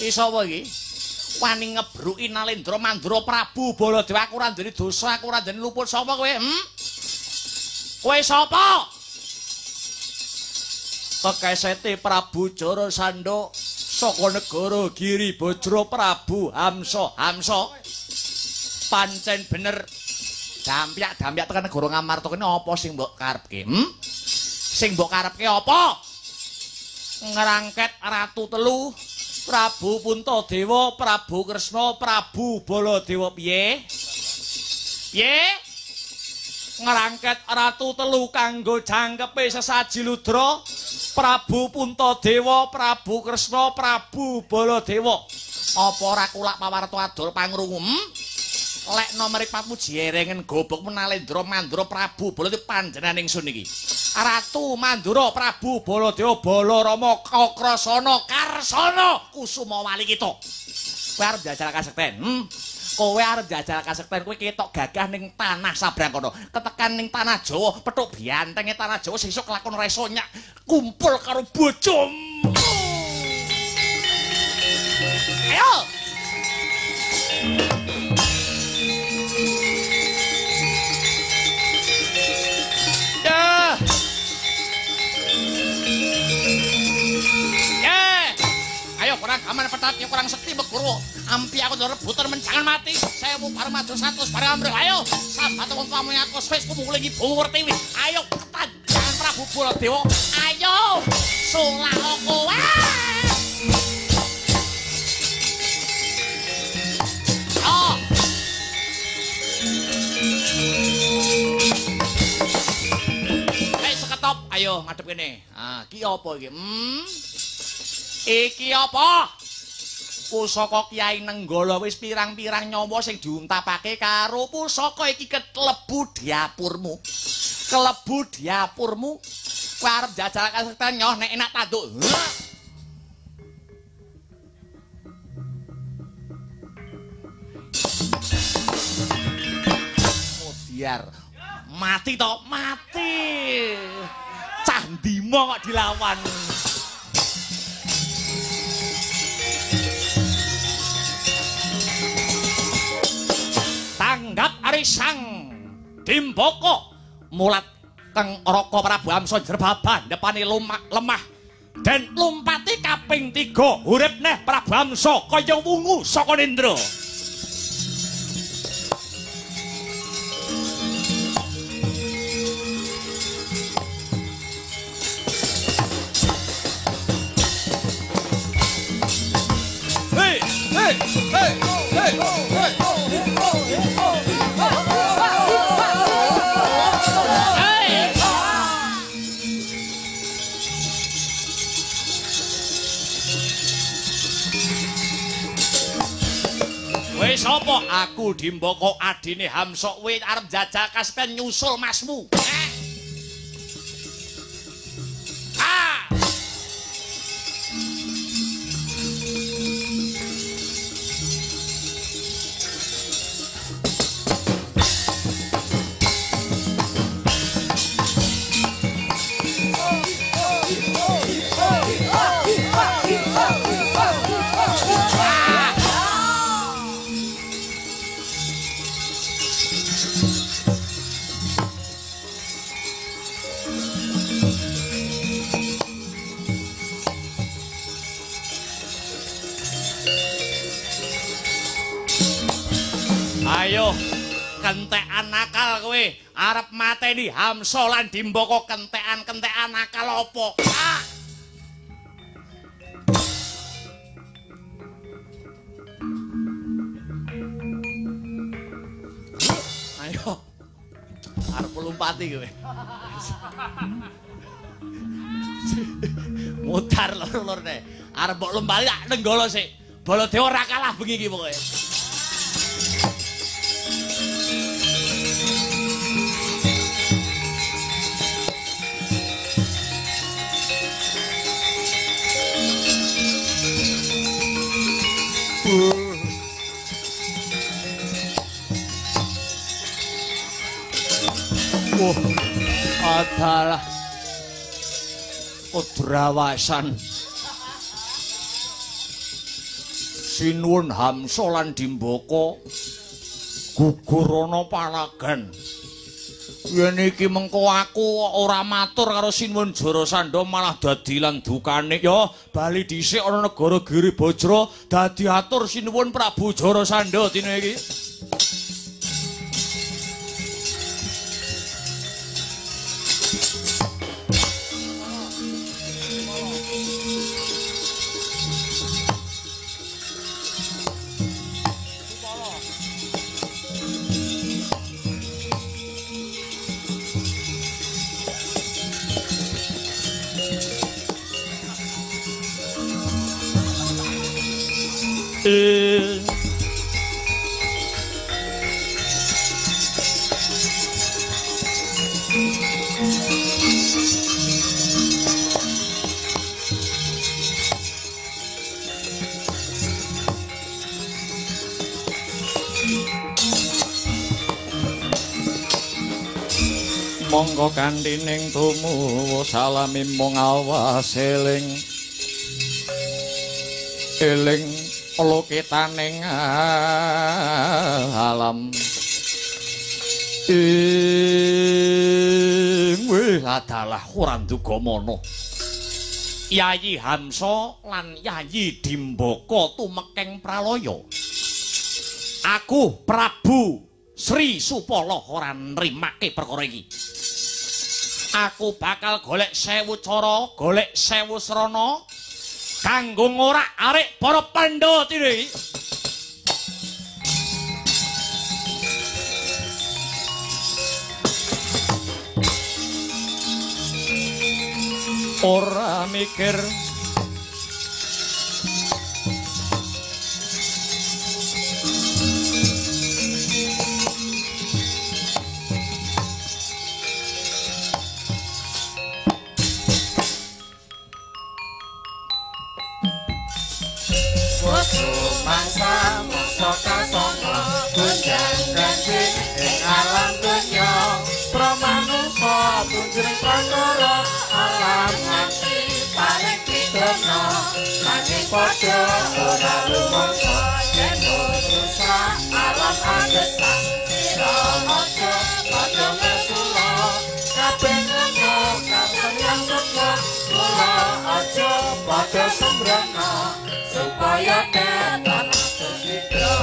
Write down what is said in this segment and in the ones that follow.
Iki sapa iki? Wani ngebruki Nalendra Mandura Prabu Baladewa, aku ora duweni dosa, aku ora duweni luput. Sapa kowe? Kowe sapa? Kekesete Prabu Jarasandha saka negara Giri Bajra Prabu Hamsa. Pancen bener dampyak tekan negara Ngamarta kene apa sing mbok karepke? Sing mbok karepke apa? Ngrangket ratu telu, Prabu Puntadewa, Prabu Kresna, Prabu Baladewa. Piye? Ngrangket ratu telu kanggo jangkepe sesaji ludra, Prabu Puntadewa, Prabu Kresna, Prabu Baladewa. Apa ora kulak pawarta adol pangrungu? Lek nomor 4 jerengen gobok Nalendra Mandura Prabu Baladewa panjenengan ingsun iki. Ratu Mandura Prabu Baladewa Balarama Kakrasana Karsana Kusumawali kita. Kowe arep jajal kasekten? Kowe arep jajal kasekten, kowe ketok gagah ning tanah sabrang kono. Ketekan ning tanah Jawa, petuk biantenge tanah Jawa sesuk kelakon reso nyak kumpul karo bojomu. Ayo. Kurang aman petat, kurang sekti beguru. Ampi aku udah rebutan menjangan mati. Saya mau bareng maju 100 bareng ambil. Ayo, sahabat wong tuamu aku wis kumul lagi ngerti wis. Ayo ketajan Prabu Baladewa. Ayo, sulah kowe. Oh. Hei seketop, ayo ngadep kene. Ah, ki apa iki? Iki apa? Pusaka Kyai Nenggala wis pirang-pirang nyawa sing diuntapake karo pusaka iki kelebu diapurmu. Kowe arep jajal kasekten nyoh nek enak tanduk. Modiar. Mati to, mati. Candima kok dilawan. Tanggap arisang Dimbaka mulat kang Raka Prabu Hamsa jrebabah depane lemah dan lumpati kaping 3 urip neh Prabu Hamsa kaya wungu saka nendra. Hey, hey, hey, hey, hey. Wis apa? Aku Dimbaka adine Hamsa. Kowe arep jajal kasekten nyusul masmu. Ayo kentekan nakal kowe arep mateni Hamsa lan Dimbaka. Kentekan nakal apa? Ayo arep lumpati kowe. Mutar lur-lurne. Arep mbok lumpati tak nenggala sik. Baladewa ora kalah bengi iki pokoke. Adalah Udrawasan Sinuwun Hamsa lan Dimbaka gugur ana palagan. Yen iki mengko aku ora matur karo Sinuwun Jarasandha malah dadi lan dukane ya bali dhisik ana negara Giri Bajra dadi atur Sinuwun Prabu Jarasandha dina iki. Monggo kantining tumuwuh salami mung awas eling loketaning alam wih adalah ora nduga mono Yayi Hamsa lan Yayi Dimbaka tumekeng pralaya aku Prabu Sri Supala ora nrimake perkara iki aku bakal golek 1000 cara golek 1000 srana kanggo ngorak-arik para Pandhawa iki. Ora mikir mangsa mangsa kasana gunjang ganjing ing alam donya pramanungsa punjering prakara alam nganti paring pidana nanging padha ora lumangsa yen rusak alam agesan sira aja padha ngesula kabeh ngono kabeh yang sukma mula aja padha sembrana supaya ketan tercipta.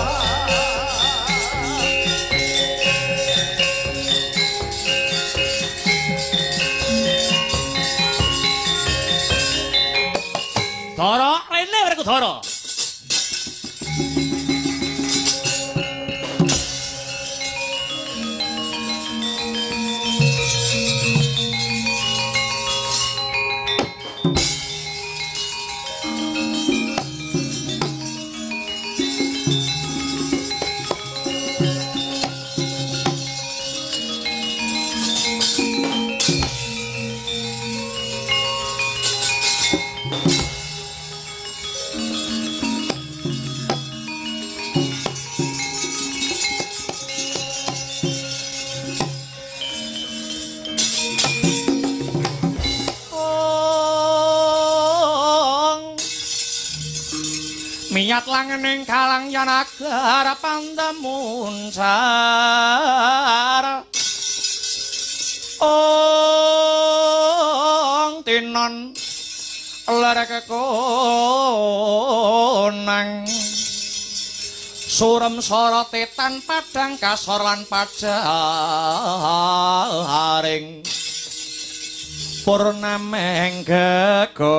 Dara, rene werku Dara. Miyat langening kalang yanagara pandamuncar ong tinon lerek konang surem sorotetan padang kasor lan pajaring purnameng gegono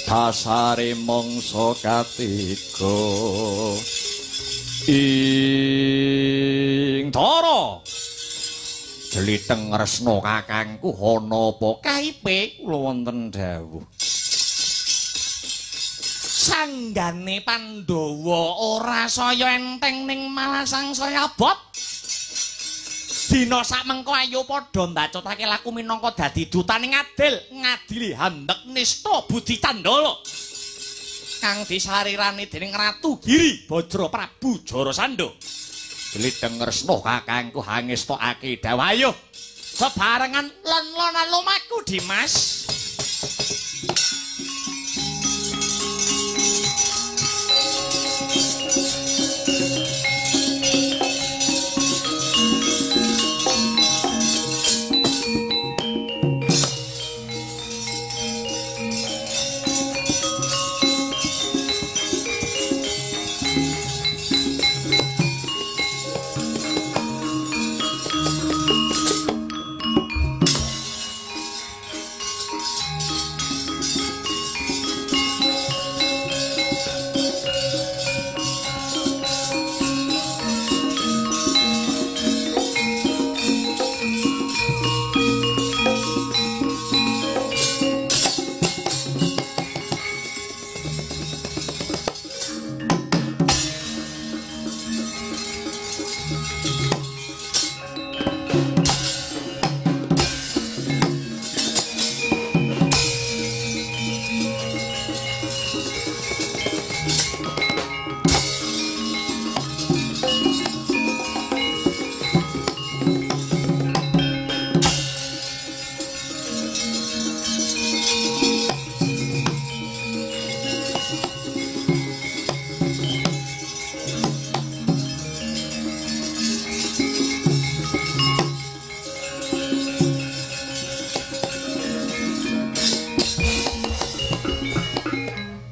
pasare mangsa katiga ing Dara jlitheng resna kakangku ana apa kaipe kula wonten dawuh sanggane Pandhawa ora saya enteng ning malah sangsaya abot dina sakmengko ayo padha mbacutake laku minangka dadi dutaning adil ngadili handhek nista budi candala kang disarirani dening Ratu Giri Bajra Prabu Jarasandha jlitheng resna kakangku hangestokake dawuh ayo sebarengan lon-lonan lumaku Dimas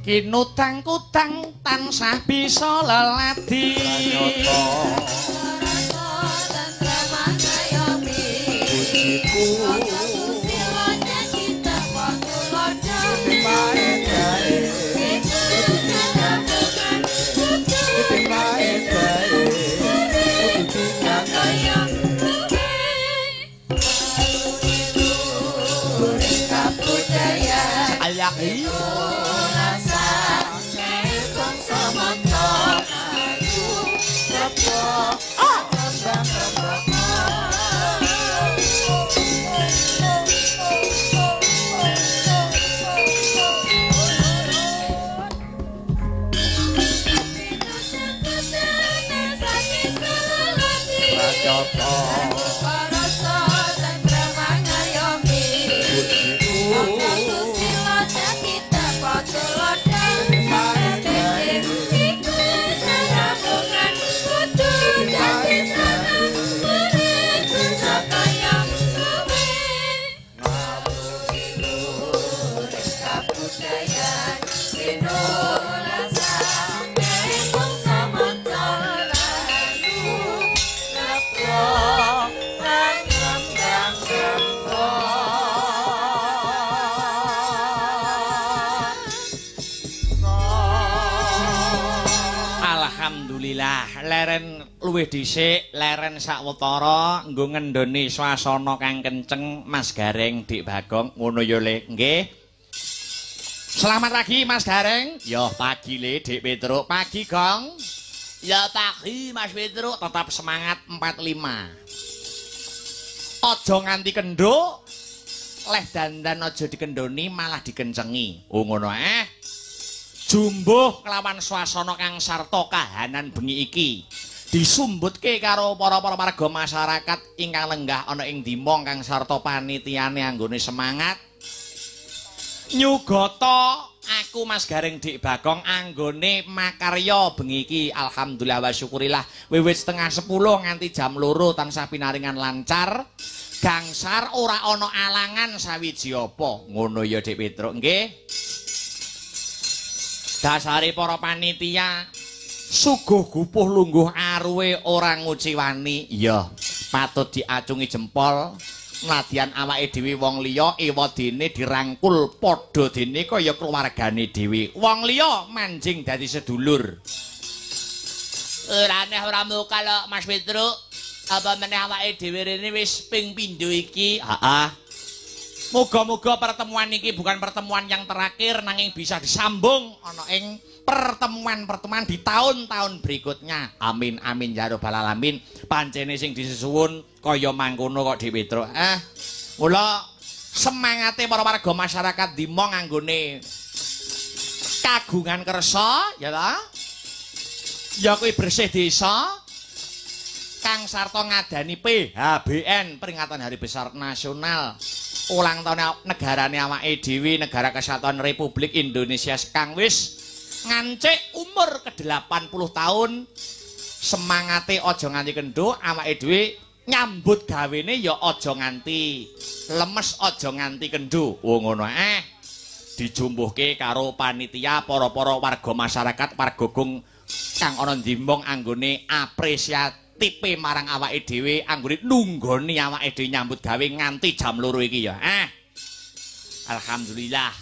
kinutang-kutang tansah bisa leladi leren luwih dhisik leren sawetara nggo ngendhoni swasana kang kenceng Mas Gareng Dik Bagong ngono ya Le nggih. Selamat pagi Mas Gareng. Ya pagi Le Dik Petruk. Pagi Gong. Ya pagi Mas Petruk. Tetap semangat 45. Aja nganti kenduk. Leh dandan aja dikendhoni malah dikencengi. Oh ngono jumbuh kelawan swasana kang sarta kahanan bengi iki disumbutke karo para warga masyarakat ingkang lenggah ana ing dimong kang sarta panitiane anggone semangat nyugata aku Mas Gareng Dik Bagong anggone makarya bengi iki alhamdulillah wa syukurillah wiwit 9:30 nganti jam 2 tansah pinaringan lancar gangsar ora ana alangan sawiji apa ngono ya Dik Petruk nggih. Dasare para panitia suguh gupuh lungguh aruwe ora nguciwani ya patut diacungi jempol nadyan awake dhewe wong liya ewadene dirangkul padha dene kaya keluargane dhewe wong liya manjing dadi sedulur ora neh ora muka lho Mas Petruk apa meneh awake dhewe rene wis ping pindho iki heeh. Moga-moga pertemuan ini bukan pertemuan yang terakhir nanging bisa disambung ana ing pertemuan-pertemuan di tahun-tahun berikutnya. Amin amin ya rabbal alamin. Pancene sing disuwun kaya mangkono kok Dik Petruk. Mula semangate para warga masyarakat Dimong anggone kagungan kersa ya ta. Ya kuwi bersih desa kang sarta ngadani PHBN peringatan Hari Besar Nasional. Ulang tahun negarane awake dhewe Negara Kesatuan Republik Indonesia kang wis ngancik umur ke-80 tahun semangate aja nganti kendho awake dhewe nyambut gawene ya aja nganti lemes aja nganti kendho ngono dijumbuhke karo panitia para-para warga masyarakat wargogung kang ana Dimong anggone apresiasi tipe marang awake dhewe anggone nunggoni awake dhewe nyambut gawe nganti jam 2 iki ya. Alhamdulillah.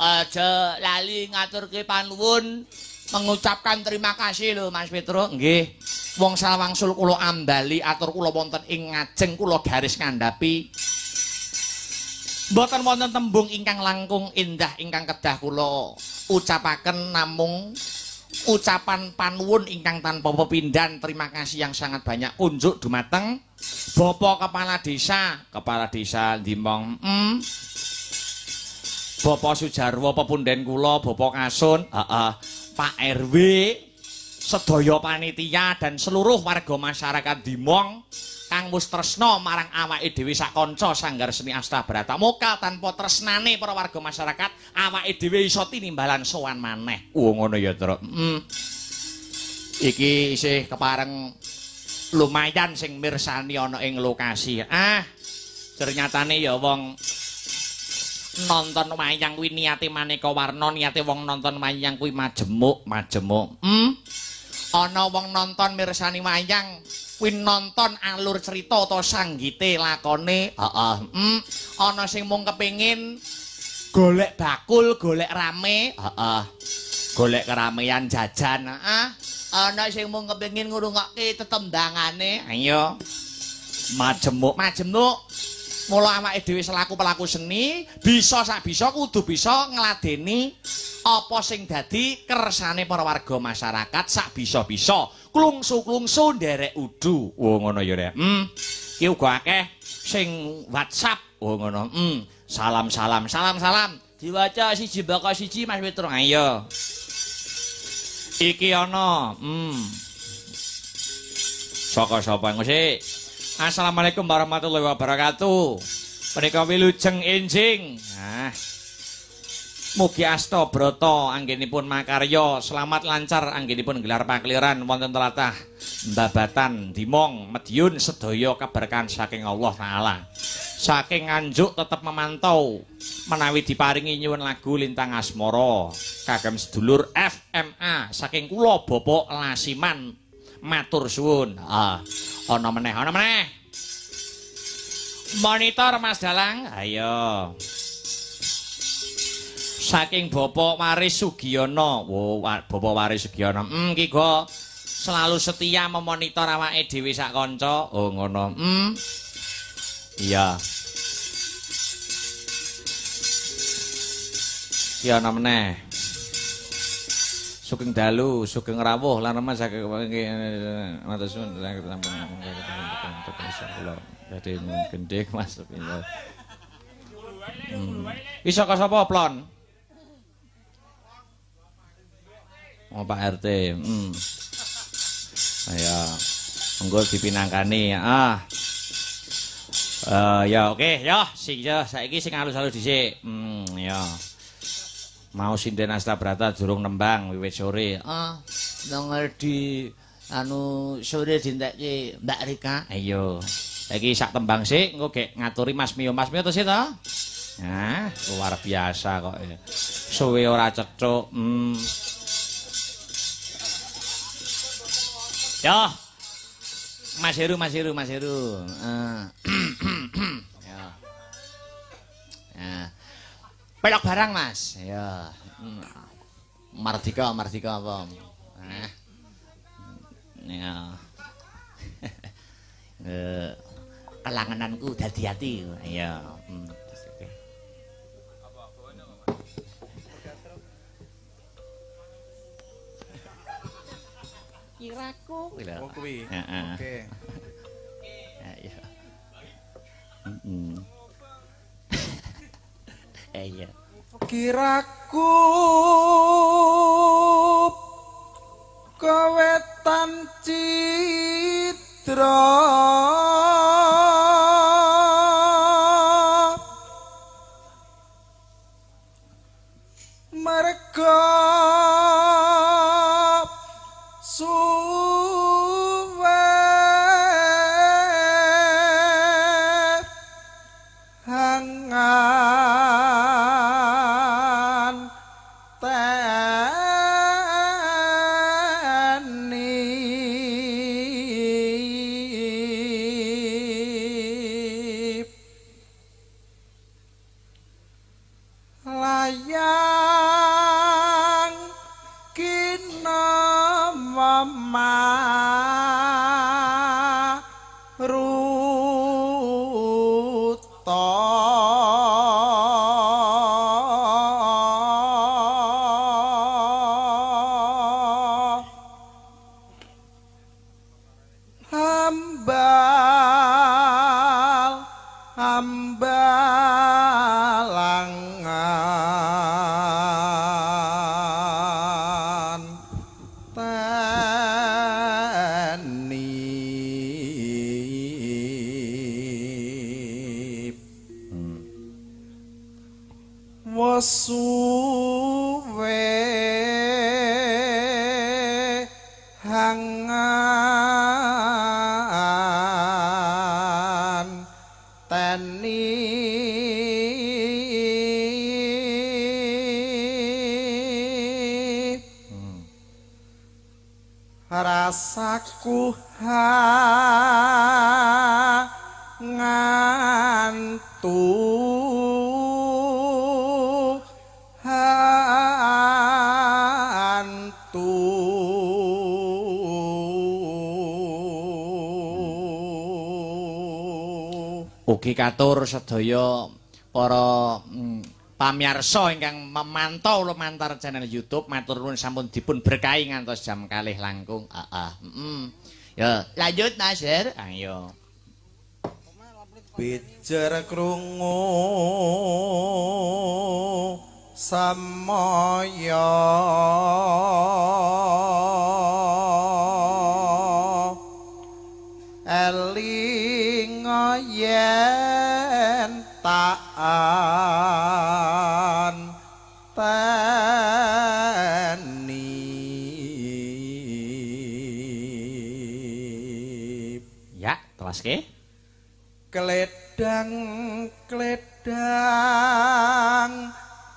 Aja lali ngaturke panuwun mengucapkan terima kasih lho Mas Petruk. Nggih. Wong salwangsul kula ambali atur kula wonten ing ngajeng kula garis ngandhapi. Mboten wonten tembung ingkang langkung indah ingkang kedah kula ucapaken namung ucapan panuwun ingkang tanpa pepindhan. Terima kasih yang sangat banyak unjuk dumateng Bapak Kepala Desa Dimong Bapak Sujarwo pepunden kula Bapak Kasun Pak RW sedaya panitia dan seluruh warga masyarakat Dimong kang wis tresna marang awake dhewe sak kanca Sanggar Seni Astabrata. Moga tanpa tresnane para warga masyarakat awake dhewe iso tinimbalan sowan maneh. Ngono ya, Truk. Iki isih kepareng lumayan sing mirsani ana ing lokasi. Ternyatane ya wong nonton wayang kuwi niate maneka warna, niate wong nonton wayang kuwi majemuk. Ana wong nonton mirsani wayang kuwi nonton alur cerita utawa sanggite lakone. Heeh. Ana sing mung kepengin golek bakul, golek rame. Heeh. Golek keramaian jajan. Heeh. Ana sing mung kepengin ngrungokke tetembangane. Ayo. Majemuk. Mula awake dhewe selaku pelaku seni bisa sak bisa kudu bisa ngladeni apa sing dadi kersane para warga masyarakat sak bisa-bisa klungsu-klungsu nderek udu. Oh ngono ya rek. Ki uga akeh sing WhatsApp. Oh ngono. Salam. Diwaca siji baka siji Mas Petro. Ayo. Iki ana. Saka-sapa ngosik. Assalamualaikum warahmatullahi wabarakatuh. Menika wilujeng enjing. Mugi asta brata anggenipun makarya, selamat lancar anggenipun gelar pakliran wonten tlatah Babatan, Dimong, Madiun sedaya kaberkahan saking Allah taala. Saking Nganjuk tetep memantau menawi diparingi nyuwun lagu Lintang Asmara kagem sedulur FMA saking kula Bapak Lasiman. Matur suwun. Ana meneh. Monitor Mas Dalang. Ayo. Saking Bapak Waris Sugiono. Bapak Waris Sugiono. Ki go selalu setia memonitor awake dhewe sak kanca. Oh ngono. Iya. Ya ana meneh. Sugeng dalu, sugeng rawuh lan remen saking matur suwun saking tampun kula dadi gendhek Mas pinter. Iso ka sapa plon? Oh Pak RT. Ayo. Monggo dipinangkani. Ya oke, ya saiki sing alus-alus dhisik. Ya. Mau sinden Astabrata durung nembang wiwit sore. Nang di sore dintekke Mbak Rika. Ayo. Saiki sak tembang sik engko gek ngaturi Mas Mio to sih to? Luar biasa kok. Suwe ora cethuk. Ya. Mas Heru. Ya. Pelok barang Mas. Ya. Mardika apa? Ya. Kelangenanku dadi ati. Ya. Kiraku kuwi. Oke. Ya. Iya. Kiraku kawetan citra merga suwe hangan teni layang kinamama ruta hambalangan teni wasuwe hangan teni rasaku ugi katur sedaya para pamirsa ingkang memantau lumantar channel YouTube matur nuwun sampun dipun berkahi ngantos jam 2 langkung. Ya, lanjut Nasir. Ayo. Bijar krungu samaya eling yen taan tani ya telaske kledang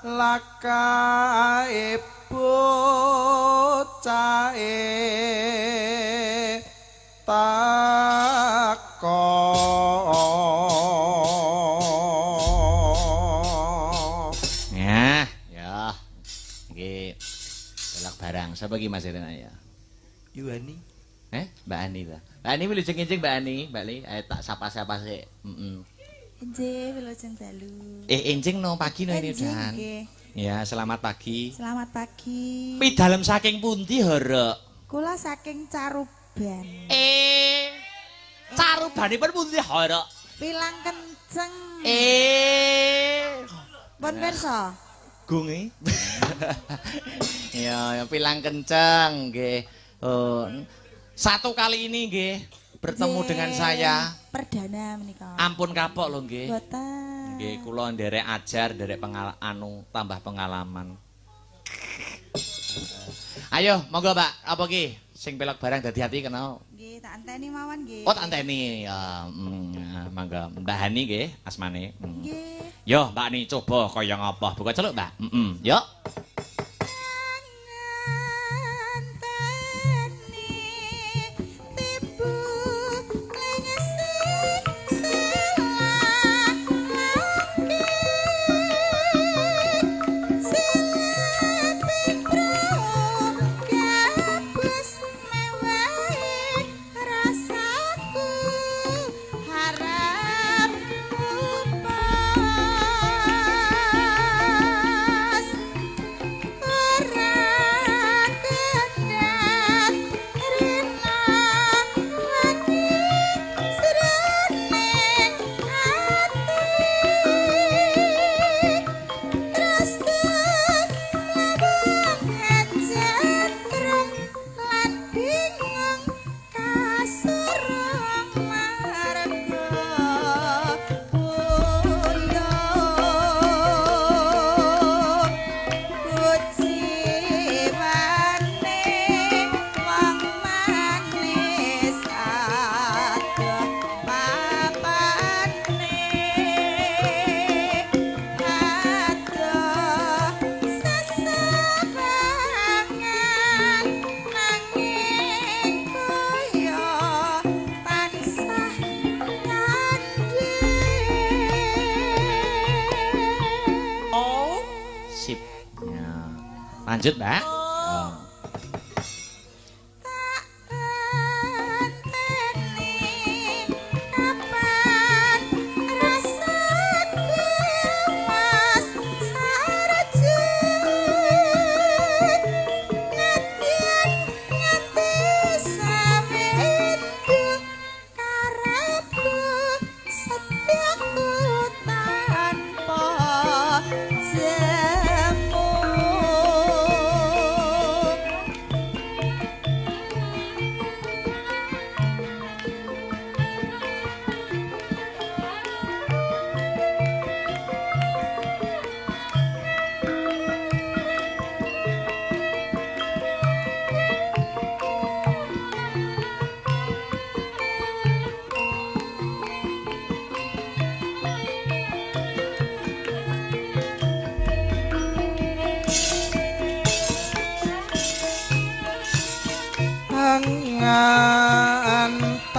lakae bocahe barang. Siapa lagi Mas Irena ya? Yuani. Mbak Ani lah. Mbak Ani wilujeng-ijeng Mbak Ani, Mbak Li. Ayo tak sapa-sapa sih. Enjing wilujeng dalu. Enjing no pagi no ini udah. Ya, selamat pagi. Selamat pagi. Pi dalem saking pundi Hara? Kula saking Caruban. Carubanipun pundi Hara? Pilang kenceng. Pun pirsa? Gunge. Ya, pilang kenceng nggih. Satu kali ini nggih bertemu dengan saya. Perdana menika. Ampun kapok lho nggih. Boten. Nggih, kula nderek ajar, nderek tambah pengalaman. Ayo, monggo Mbak, apa ki? Sing pelok barang dadi ati kena. Nggih, tak anteni mawon nggih. Oh, tak anteni. Ya, monggo. Mbak Hani nggih asmane. Nggih. Yo, Mbak Ani coba kaya ngapa? Buka celuk, Mbak. Yo. Lanjut, Mbak. nganteni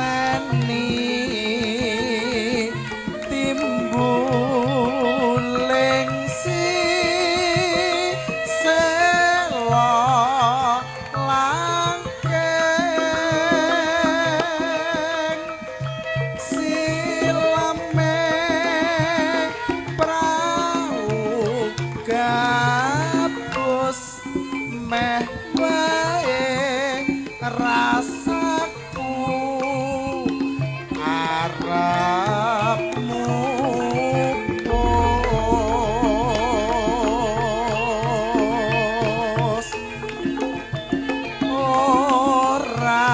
timbuling sela langkeng silame prau gabus meh wae rasaku arepmu pos ora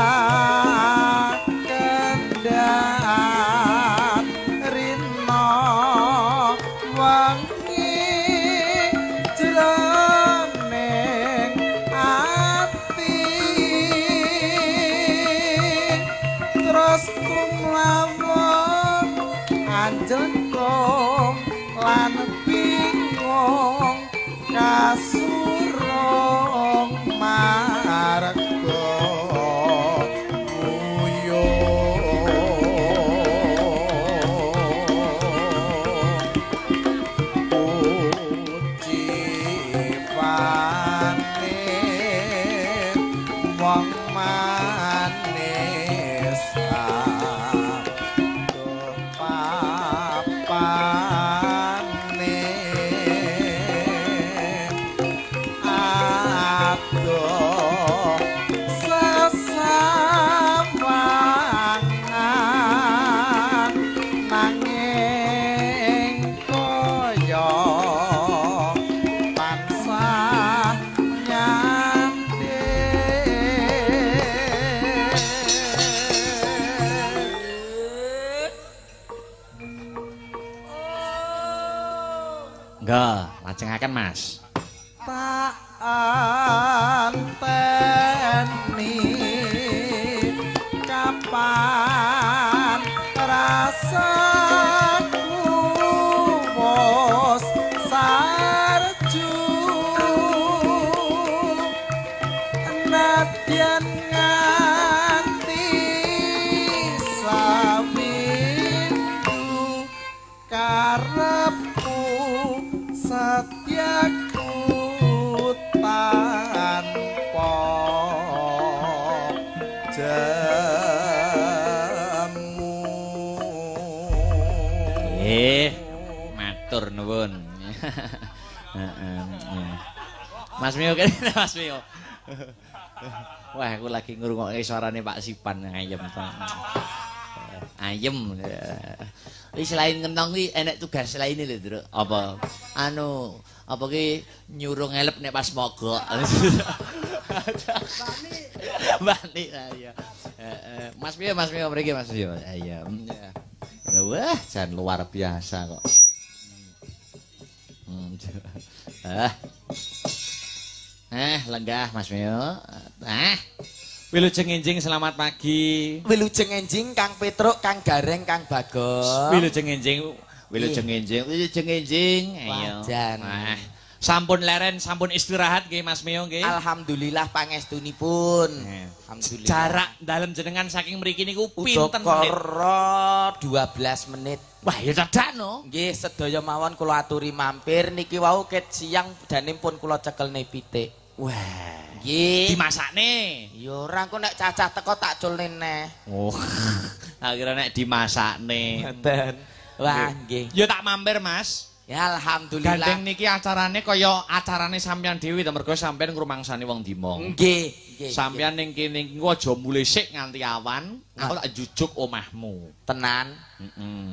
kendhat rina wangi jroning ati terus kumlawon anjlong lan bingung kasurung marga wong manis aduh papane aduh sesawangan nanging koyo tansah Enggak, lajengaken Mas. tak anteni kapan rasaku wis sarju nadyan nganti sawindu karepku satyaku tanpa jamu. Matur nuwun. Mas Mio kene Mas Mio. Wah, aku lagi ngrungokke suarane Pak Sipan ayem. Ayem. Iki selain ngentong iki enek tugas lainnya lho, Nduk. Apa? Apa ki nyuruh ngelep nek pas mogok. Bani ya. Mas Mio mriki Mas Mio. Iya. Wah, jan luar biasa kok. Lenggah Mas Mio. Wilujeng enjing selamat pagi. Wilujeng enjing Kang Petruk, Kang Gareng, Kang Bagong. Wilujeng enjing. Ayo. Wajan. Sampun leren, sampun istirahat nggih Mas Mio nggih. Alhamdulillah pangestunipun. Alhamdulillah. Jarak dalem jenengan saking mriki niku pinten menit? Udakara 12 menit. Wah, ya cedak no. Nggih, sedaya mawon kula aturi mampir niki wau ket siang danipun kula cekelne pitik. Wah. Nggih. Dimasakne. Ya ora engko nek cacah teko tak culne neh. Oh. Akhirnya nek dimasakne. Ngoten. Wah, nggih. Ya tak mampir, Mas. Ya alhamdulillah. Gandeng niki acarane kaya acarane sampean dhewe to mergo sampean ngrumangsani wong Dimong. Nggih, nggih. Sampean ning kene engko aja mulih sik nganti awan, aku tak jujuk omahmu. Tenan.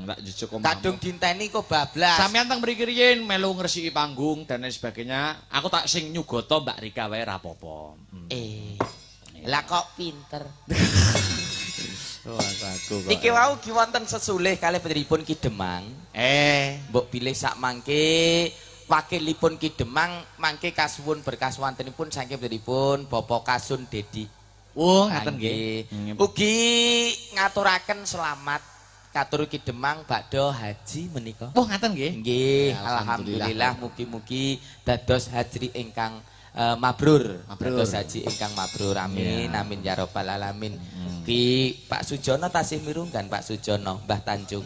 Tak jujuk omahmu. Kadung dinteni kok bablas. Sampean teng mriki riyin melu ngresiki panggung dan lain sebagainya. Aku tak sing nyugoto Mbak Rika wae ra apa-apa. Lah kok pinter. Wah, aku kok. Niki wau ki wonten sesulih kalih putripun Ki Demang. Mbok bilih sak mangke wakilipun Ki Demang mangke kasuwun berkas wontenipun saking putripun Bapak Kasun Dedi. Oh, ngaten nggih. Ugi ngaturaken selamat katur Ki Demang badhe haji menika. Oh, ngaten nggih. Nggih, Alhamdulillah. alhamdulillah mugi-mugi dados haji ingkang mabrur. Mabrur. Dados haji ingkang mabrur. Amin. Amin ya rabbal alamin. Ki Pak Sujono tasih mirunggan Pak Sujono, Mbah Tanjung.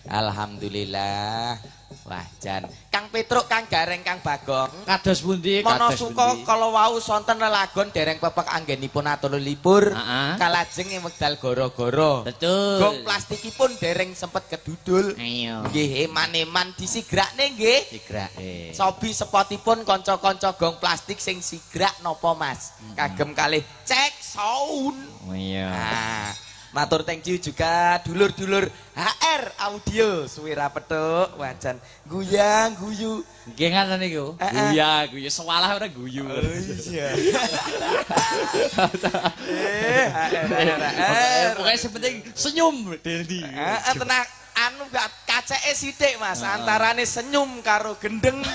Alhamdulillah. Wah, jan. Kang Petruk, Kang Gareng, Kang Bagong. Kados pundi? Mono Kados suka pundi? kala wau sonten lelagon dereng pepek anggenipun atur libur. Heeh. Kalajeng wekdal goro-goro. Betul. Gong plastikipun dereng sempet kedudul. Ayo. Nggih, eman-eman disigrakne nggih. Digrake. Sobi sepotipun kanca-kanca gong plastik sing sigrak napa Mas? Kagem kalih cek sound. Oh iya. Nah, matur thank you juga dulur-dulur HR Audio Suwira Petuk wajan guyang guyu. Nggih ngaten niku. Guya, guyu sewalah ora guyu. Iya. HR. Pokoknya sepenting senyum Dendi. Tenang anu gak kaceke sithik Mas, antarane senyum karo gendeng.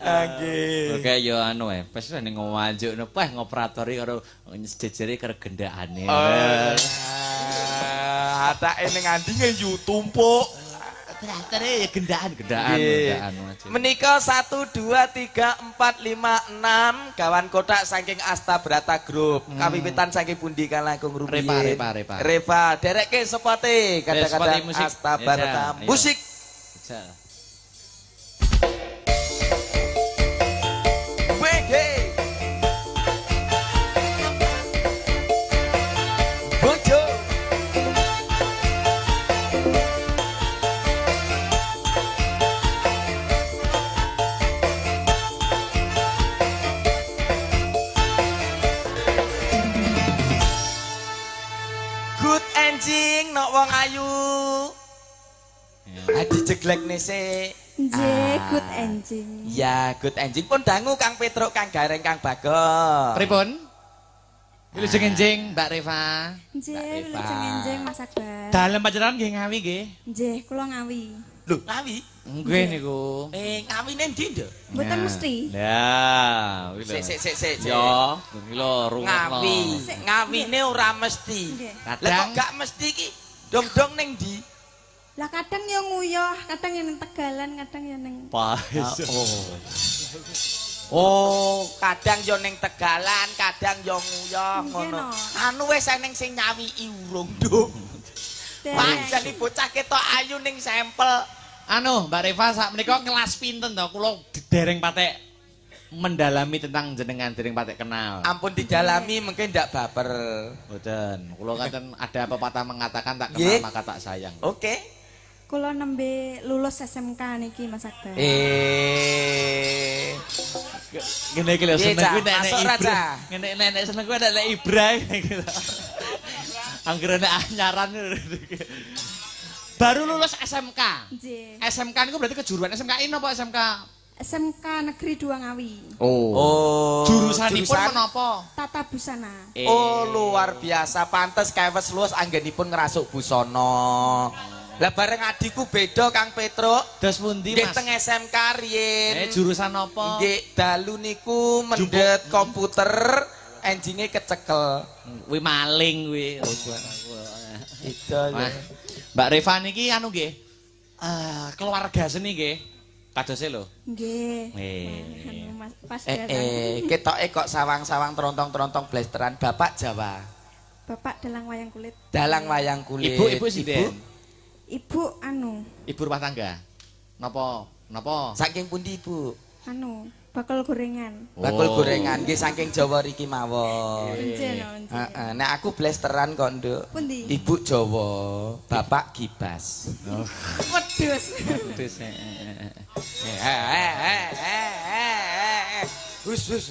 Nggih. Oke yo anu pes ning ngomajukno peh ngoperatori karo jejere karo gendakane. Atake ning andinge yu tumpuk. Operatori ya gendaan aja. Menika 1 2 3 4 5 6 gawan kotak saking Asta Brata Group. Kawiwitan saking pundi kalangkung rumiyin. Reva dereke sepote kadang-kadang Asta Brata musik. Bojo good enjing nok wong ayu. Adi jeglekne sik. Nggih, good enjing. Ya, good enjing pun dangu Kang Petruk, Kang Gareng, Kang Bagong. Pripun? Wilujeng enjing Mbak Reva. Nggih, wilujeng enjing Mas Akbar. Dalem panjenengan nggih ngawi nggih. Nggih, kula ngawi. Lho, ngawi? Nggih niku. Ngawine ndi, Nduk? Mboten mesti. Ya, kuwi lho. Sik. Yo, kuwi lho rungokno. Ngawi. Ngawine ora mesti. Nggih. Lah kok Kadang gak mesti ki? Dong-dong ning ndi? Lah kadang yo nguyoh, kadang yo ning Tegalan, kadang yo ning Oh, kadang yo ning Tegalan, kadang yo nguyoh ngono. no. Anu wis eneng sing nyawiki urung, Nduk. Pancen bocah ketok ayu ning sampel. Anu, Mbak Reva sak menika kelas pinten to? Kula dereng patek mendalami tentang jenengan, dereng patek kenal. Ampun didalami mungkin ndak baper. Boten, kula katen ada pepatah mengatakan tak Nggih. kenal maka tak sayang. Oke. Kula nembe lulus SMK niki Mas Akbar. Ngene iki lho seneng kuwi nek Masuk, Raja. Nek seneng kuwi nek Ibra gitu. Anggerane anyaran. Baru lulus SMK. Nggih. SMK niku berarti kejuruan SMK ini apa SMK? SMK Negeri 2 Ngawi. Oh. Jurusanipun menapa? Tata Busana. Oh, luar biasa. Pantes kewes luwes anggenipun ngerasuk busana. Lah bareng adikku beda Kang Petruk. Dos pundi Nggih Mas? teng SMK riyen. Jurusan apa? Nggih dalu niku mendet komputer, enjinge kecekel. Kuwi maling kuwi. Itu. Mbak Reva niki anu nggih. Keluarga seni nggih. Kadose lho. Nggih. Eh. Pas datang. Ketoke kok sawang-sawang trontong-trontong blasteran Bapak Jawa. Bapak dalang wayang kulit. Dalang wayang kulit. Ibu sinten? Ibu anu, Ibu rumah tangga. Napa? Saking pundi Ibu? anu, bakal gorengan. Bakul Oh. gorengan nggih saking Jawa riki mawon. Njen, njen. Heeh, nek aku blasteran kok, Nduk. Pundi? Ibu Jawa, Bapak Gibas. Wedhus. Hus.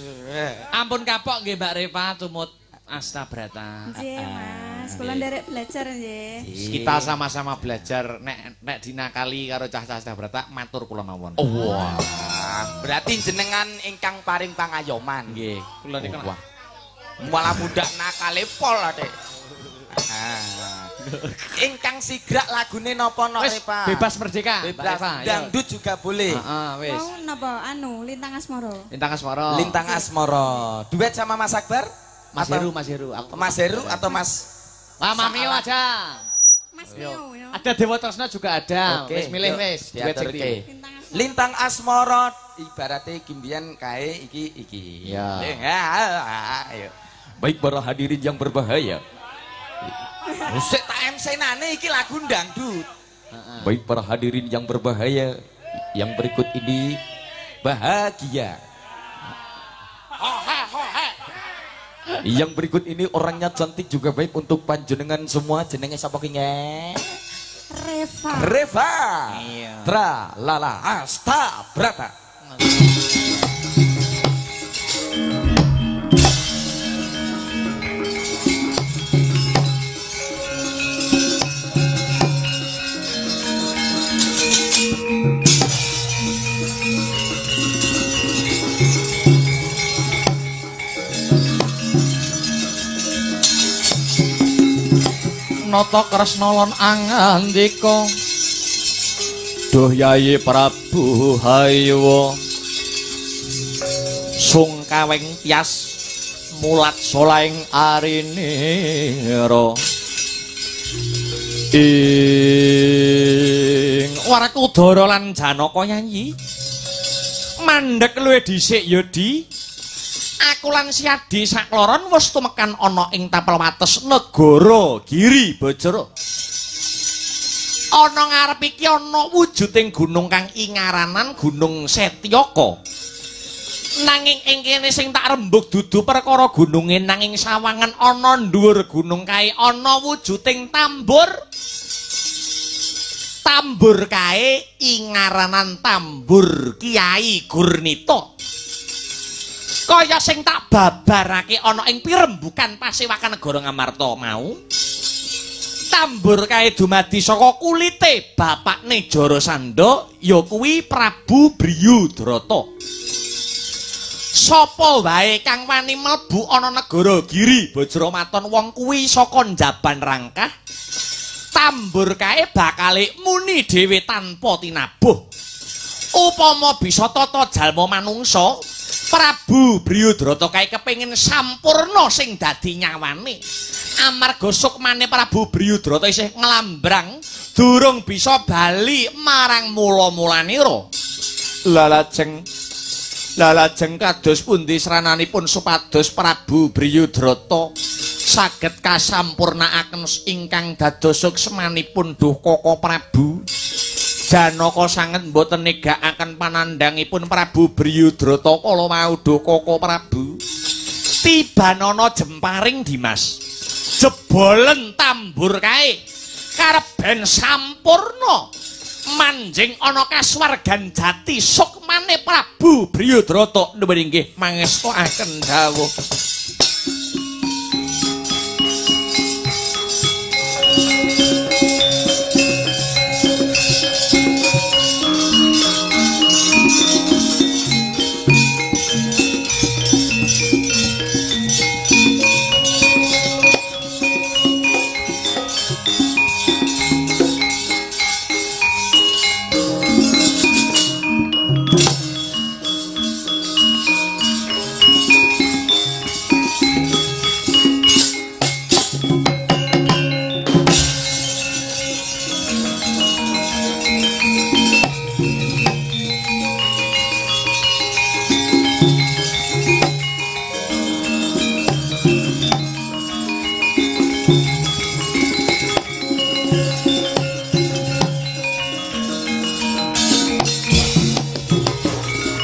Ampun kapok nggih Mbak Reva tumut Asta Brata. Nggih, Mas. Kula nderek belajar nggih. Kita sama-sama belajar nek dinakali karo cah-cah Asta Brata matur kula mawon. Wah, berarti jenengan ingkang paring pangayoman. Nggih, kula niku. Wah. Malah budak nakale pol Dek. Ingkang sigrak lagune napa nok Wis Repa? bebas merdeka. Mbak Bebas. Reva, ayo. Dangdut juga boleh. Heeh, wis. Mau napa anu, Lintang Asmara. Lintang Asmara. Lintang Asmara. Duet sama Mas Akbar? Mas Atau- Heru. Aku Mas Heru atau Mas Mio aja. Mas Mio ya. Ada Dewa Tresna juga ada. Oke, Wis milih yuk, wis. Duet diaturke. sing ndi? Lintang Asmara. Lintang Asmara ibaratnya gimbian kae iki. Ya. Ayo. Baik para hadirin yang berbahaya. Sik tak MC-nane iki lagu dangdut. Baik para hadirin yang berbahaya, yang berikut ini bahagia. Yang berikut ini orangnya cantik juga baik untuk panjenengan semua. Jenenge sapa ki nge? Reva. Iya. Tra lala asta brata. Nata Kresna lan angandika Duh Yayi Prabu Haywa sungkaweng tias mulat solaing arinira ing Warakudara lan Janaka nyanyi mandhek luwih dhisik ya Di. Aku lan Siadi sakloron wis tumekan ana ing tapel wates negara Giri Bajara. Ana ngarep iki ana wujuding gunung kang ingaranan Gunung Setyaka. Nanging ing kene sing tak rembug dudu perkara gununge nanging sawangan ana dhuwur gunung kae ana wujuding tambur. Tambur kae ingaranan Tambur Kyai Gurnita. Kaya sing tak babarake ana ing pirembugan Pasewakan Negara Ngamarta mau. Tambur kae dumadi saka kulite bapakne Jarasandha ya kuwi Prabu Briyudrata. Sapa wae kang wani mlebu ana negara Giri Bajramaton wong kuwi saka njaban rangkah. Tambur kae bakale muni dhewe tanpa tinabuh. Upama bisa tata jalma manungsa, Prabu Briyudrata kae kepengin sampurna sing dadi nyawane. Amarga sukmane Prabu Briyudrata isih nglambrang durung bisa bali marang mula-mulanira. Lalajeng kados pundi srananipun supados Prabu Briyudrata saged kasampurnaaken ingkang dados sukmanipun Duh Koko Prabu. Janaka sanget mboten negakaken panandhangipun Prabu Briyudrata kala mau Duh Koko Prabu. Tibanana jemparing Dimas. Jebolen tambur kae kareben sampurna. Manjing ana kasuwargan jati sukmane Prabu Briyudrata nuwun inggih mangestakaken dawuh.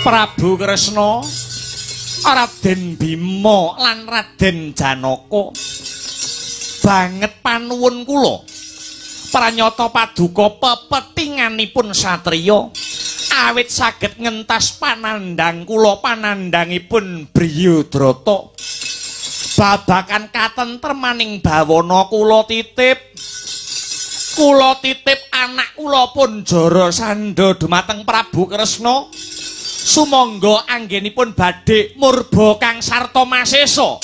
Prabu Kresna, Raden Bima lan Raden Janaka banget panuwun kula pranyata paduka pepetinganipun satriya awit saged ngentas panandhang kula panandhangipun Briyudrata babakan katentremaning bawana kula titip anak kula pun Jarasandha dumateng Prabu Kresna sumangga anggenipun badhe murba kang sarta masesa.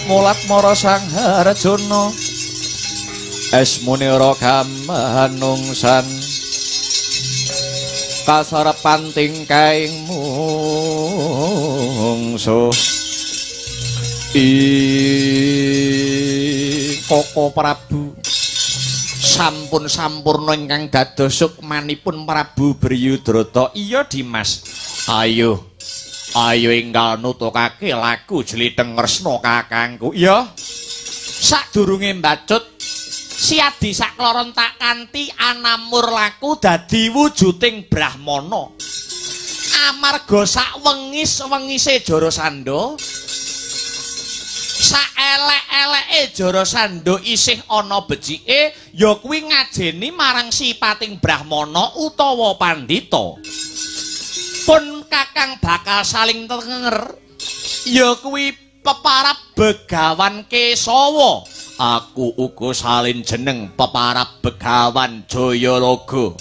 Mulat mara Sang Harjana esmunira kamanungsan kasarepan tingkaing mungsuh Koko Prabu sampun sampurna ingkang dados sukmanipun Prabu Bryudrata. Iya Dimas. Ayo enggal nutukake lagu Jlitheng Kresna kakangku. Iya. Sadurunge mbacut si Adi sakloron tak kanthi anamur laku dadi wujuding Brahmana. Amarga sakwengis-wengise Jarasandha saelek-eleke Jarasandha isih ana becike ya kuwi ngajeni marang sipating Brahmana utawa pandita. Pun kakang bakal saling tenger ya kuwi peparab Begawan Kesawa. Aku uga salin jeneng peparab Begawan Jayalaga.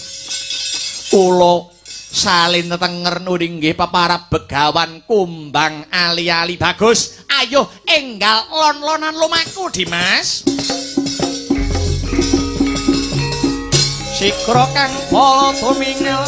Kula salin tenger nuringgih peparab Begawan Kumbang ali-ali bagus. Ayo enggal lon-lonan lumaku Dimas. Sikra kang pala tumingel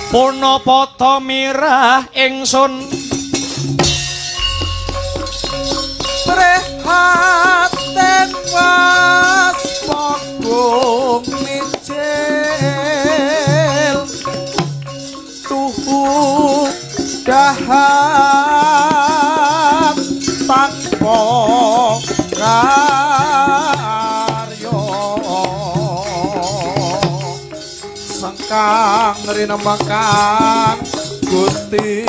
Punapata mirah ingsun prihatin waspagung mijil tuhu dahat tanpa kang rinemakan Gusti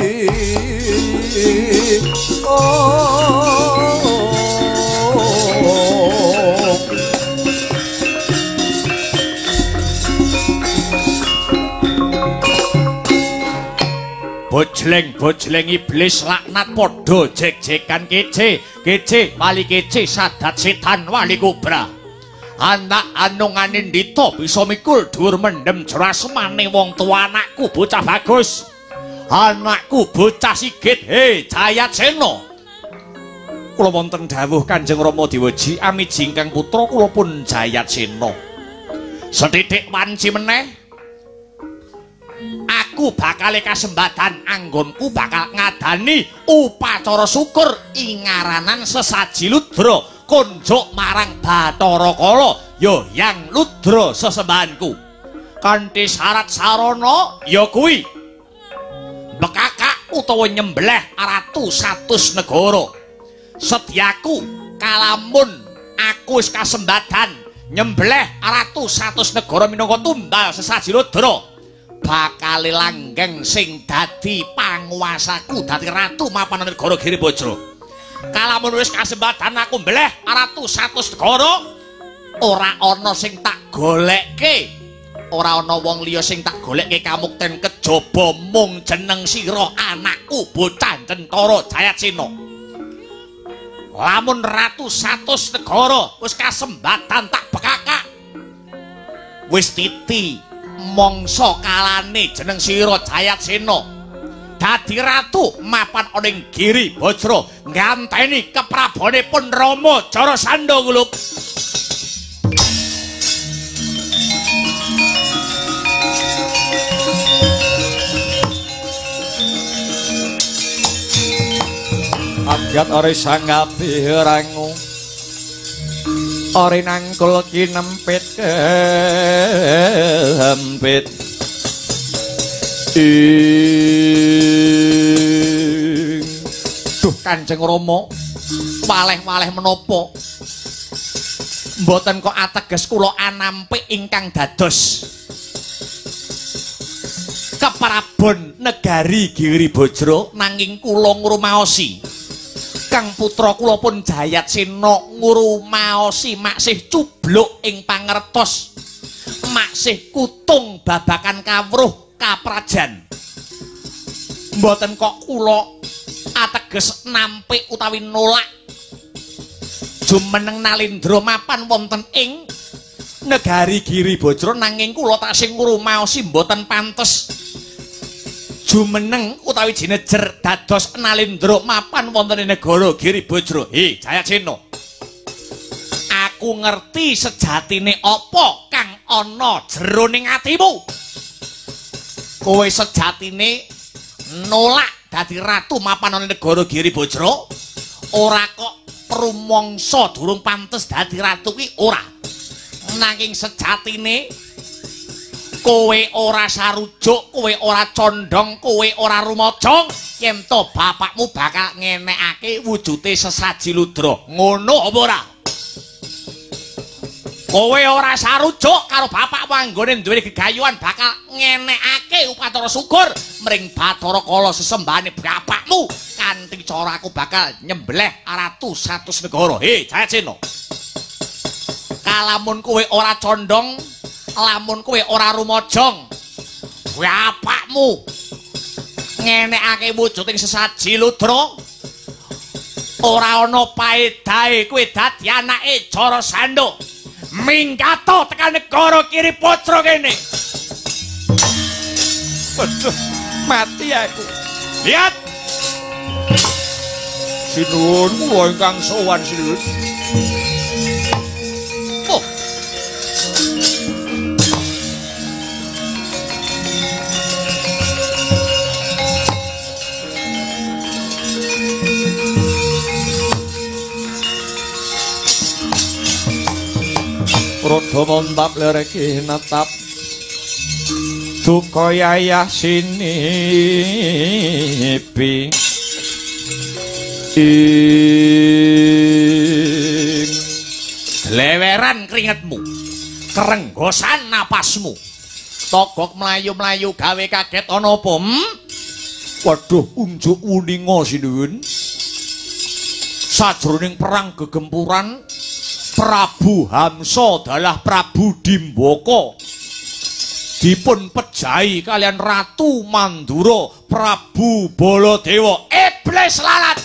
Bojleng iblis laknat padha jek-jekan kece wali kece sadat setan wali kobra. Anak anungane ndita bisa mikul dhuwur mendem jrasemane wong tua. Anakku bocah bagus, anakku bocah sigit. Jayatsena, kula wonten dawuh Kanjeng Rama Dewaji amiji ingkang putra kula pun Jayatsena. Sethithik wanci meneh aku bakal kasembadan anggonku bakal ngadani upacara syukur ingaranan sesaji Ludra konjuk marang Bathara Kala ya Hyang Ludra sesembahanku kanthi syarat sarana ya kuwi bekakak utawa nyembelih ratu 100 negara. Sediaku kalamun aku wis kasembadan nyembelih ratu 100 negara minangka tumbal sesaji Ludra bakal langgeng sing dadi panguwasaku dadi ratu mapan negara Giribajra. Kalamun wis kasembadan aku mbleh ratu 100 negara ora ana sing tak golekke, ora ana wong liya sing tak golekke kamukten kejaba mung jeneng sira anakku bocah Centara Jayatsena. lamun ratu 100 negara wis kasembatan tak bekakak wis titi mangsa kalane jeneng sira Jayatsena dadi ratu mapan oning Giri Bajra nganteni keprabonipun Rama Jarasandha kulub. Agat ori sangapi rangu ori nangkul kinempit kehempit duh Kanjeng Rama waleh-waleh menapa mboten kok ateges kula anampik ingkang dados keprabon negari Giri Bajra nanging kula ngrumaosi Kang putra kula pun Jayatsena ngrumaosi maksih cubluk ing pangertos maksih kutung babakan kawruh kaprajan mboten kok kula ateges nampik utawi nolak jumeneng Nalindra mapan wonten ing negari Giri Bajra nanging kula taksih ngrumaosi mboten pantes jumeneng utawi jinejer dados Nalindra mapan wonten ing negara Giri Bajra. He Jayatsena, aku ngerti sejatine apa kang ana jroning atimu. Kowe sejatine nolak dadi ratu mapan ana negara Giri Bajra, ora kok prumangsa durung pantes dadi ratu ki ora. Nanging sejatine kowe ora sarujuk, kowe ora condong, kowe ora rumajang yen to bapakmu bakal ngenekake wujute sesaji ludra. Ngono apa ora? Kowe ora sarujuk karo bapakmu anggone duwe gegayuhan bakal ngenekake upatara syukur mring Bathara Kala sesembahane bapakmu kanthi cara aku bakal nyembelih ratu 100 negara. He Jayatsena, kalamun kowe ora condong, lamun kowe ora rumajang, bapakmu ngenekake wujuding sesaji ludra, ora ana paedahe kowe dadi anake Jarasandha. Minggato tekan negara Giri Bajra kene. Waduh, mati aku. Lihat. Sinuwun kula ingkang sowan sinuwun. Oh. Rodo montap lereki natap duka yayah sinipi leweran keringetmu kerenggosan napasmu togok melayu-melayu gawe kaget ana apa waduh unjuk uninga sinuwun sajroning perang gegempuran Prabu Hamsa dalah Prabu Dimbaka dipun pejahi kalian Ratu Mandura Prabu Baladewa iblis lalat.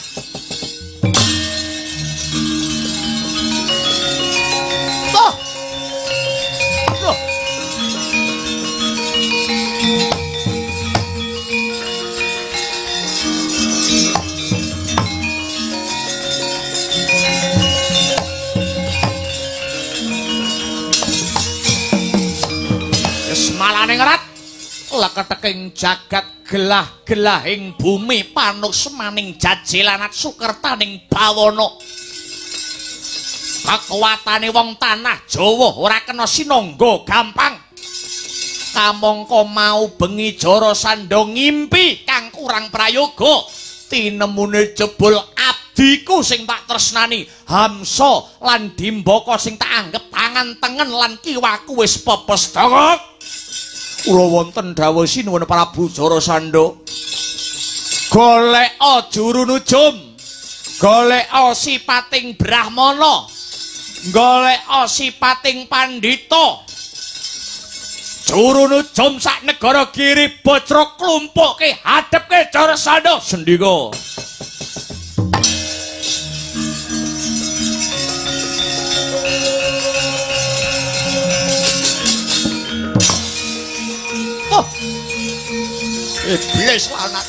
Malane ngerat leketeking jagat gelah-gelahing bumi panusmaning jajelanat sukertaning bawana kekuatane wong tanah Jawa ora kena sinangga gampang kamangka mau bengi Jarasandha ngimpi kang kurang prayoga tinemune jebul abdiku sing tak tresnani Hamsa lan Dimbaka sing tak anggep tangan tengen lan kiwaku wis pepes dongok. Kula wonten dawuh sinuwun Prabu Jarasandha goleka juru nujum, goleka sipating brahmana, goleka sipating pandhita. Juru nujum sak negara Giri Bajra klumpukke hadepke Jarasandha sendika. Iblis lanat.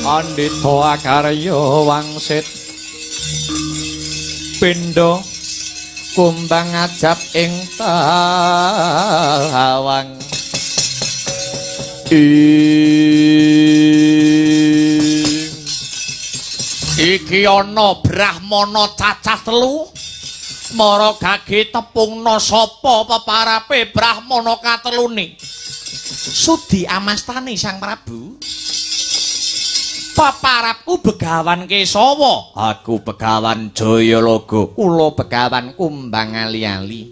Pandita Akarya wangsit pindha kumbang ajab ing tawang iki ana brahmana cacah 3 mara gage tepungna sapa peparape brahmana katelune sudi amastane Sang Prabu. Paparapku Begawan Kesawa. Aku Begawan Jayalaga. Kula Begawan Kumbang Ali-ali.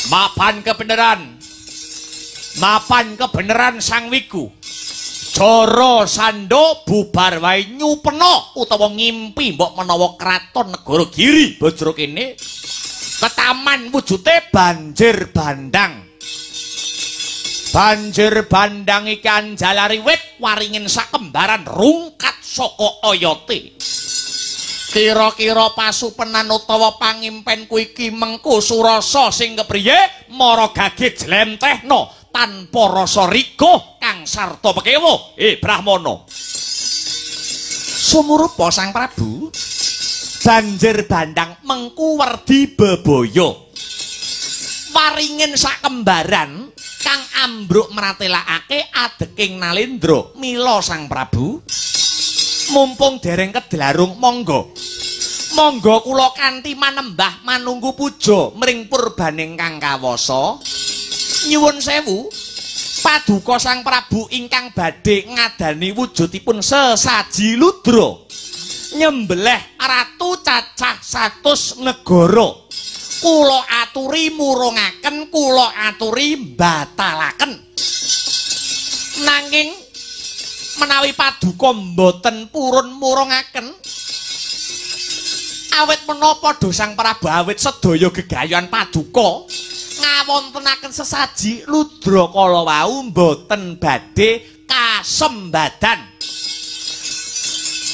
Mapan kebeneran Sang Wiku. Jara Sandha bubar wae nyupena utawa ngimpi mbok menawa kraton negara Giri Bajra kene ketaman wujute banjir bandang. Banjir bandang iki anjalari wit waringin sakembaran rungkat saka oyote. Kira-kira pasupenan utawa pangimpenku iki mengko surasa sing kepriye mara gage jlentehna tanpa rasa rigo kang sarta pekewo. Brahmana. Sumurupa Sang Prabu. Banjir bandang mengku werdi bebaya. Waringin sakembaran kang ambruk mratelakake adeking Nalendra. Mila Sang Prabu mumpung dereng kedlarung monggo kula kanthi manembah manunggu puja mring purbaning Kang Kawasa nyuwun sewu paduka Sang Prabu ingkang badhe ngadani wujudipun sesaji ludra nyembelih ratu cacah 100 negara. Kula aturi murungaken, kula aturi batalaken. Nanging menawi paduka mboten purun murungaken, awit menapa Sang Prabu awit sedaya gegayuhan paduka ngawontenaken sesaji ludra kala wau mboten badhe kasembadan.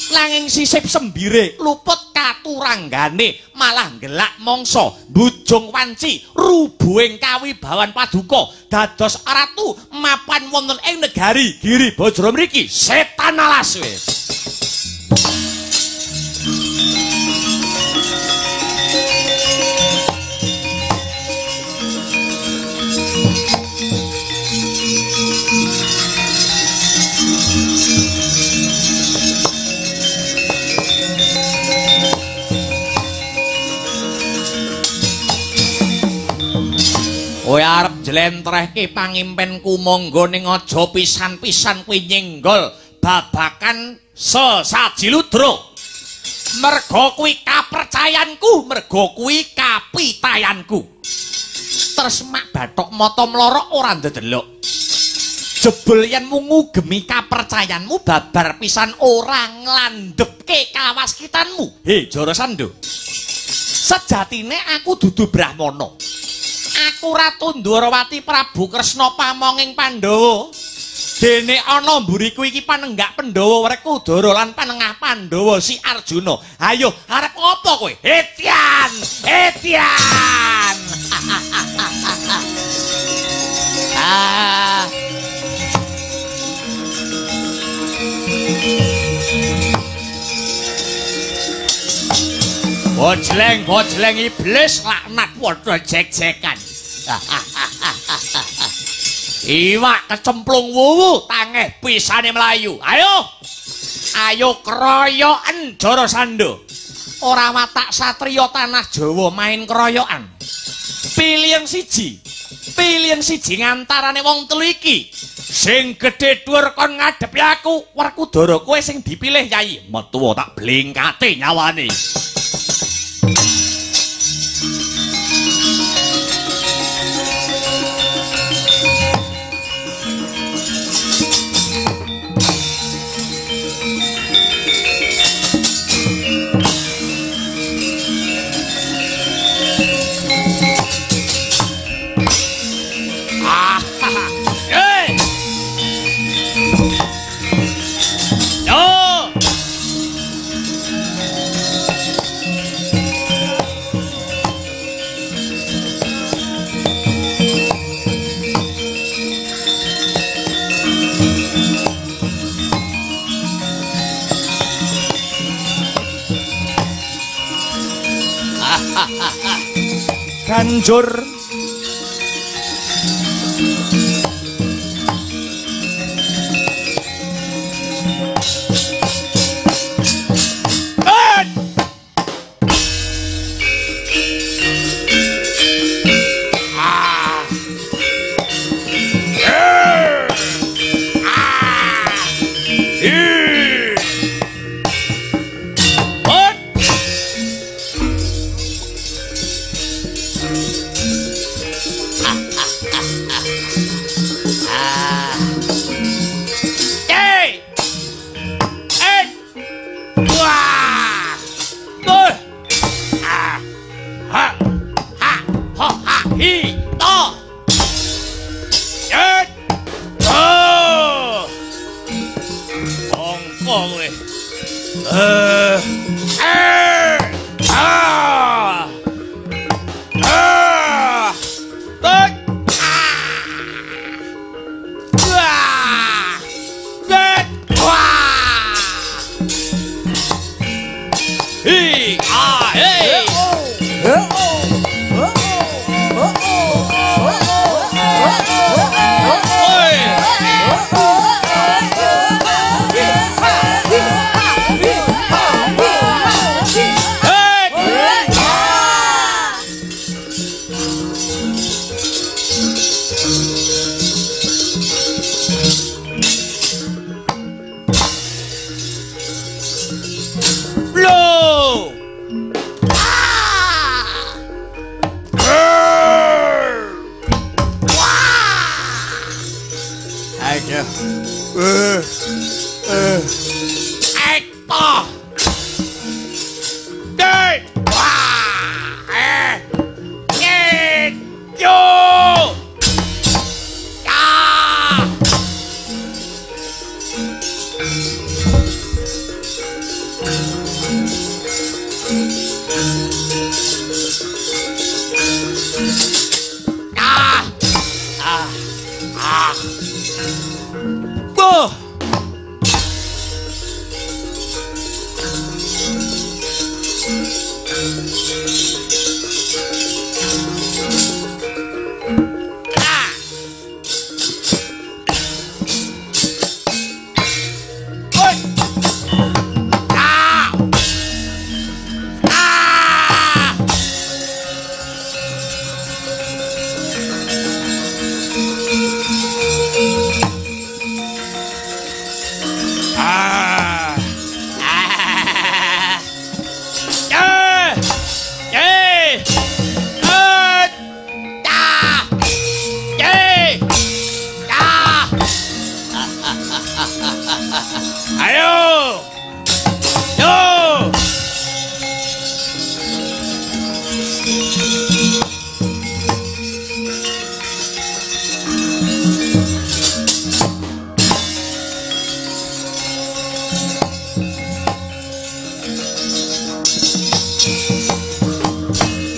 Nanging sisip sembire luput katuranggane malah ngelak mangsa bujung wanci rubuhing kawibawan paduka dados ratu mapan wonten ing negari Giri Bajra mriki setan alas wis. Kowe arep jlentrehke pangimpenku monggo ning aja pisan-pisan kuwi nyenggol babakan sesaji ludra. Merga kuwi kapercayanku, merga kuwi kapitayanku. Tresmak bathok mata mlorok ora ndedelok. Jebul yen mungu gemi kapercayanmu babar pisan ora nglandhepke kawaskitanmu. Jara Sandha. Sejatine aku dudu brahmana. Aku Ratu Ndwarawati Prabu Kresna pamonging Pandhawa. Dene ana mburiku iki panenggak Pandhawa Werkudara lan panengah Pandhawa si Arjuna. Ayo, arep apa kowe? Etyan! Etyan! Bojleng iblis laknat padha jek-jekan. Iwak kecemplung wuwu tangeh pisane mlayu. Ayo keroyokan Jara Sandha. Ora watak satriya tanah Jawa main keroyokan. Pilih yang siji. Pilih siji ngantarane wong telu iki. Sing gedhe dhuwur kon ngadepi aku, Werkudara kowe sing dipilih Yai. Metu tak blingkate nyawane. Banjur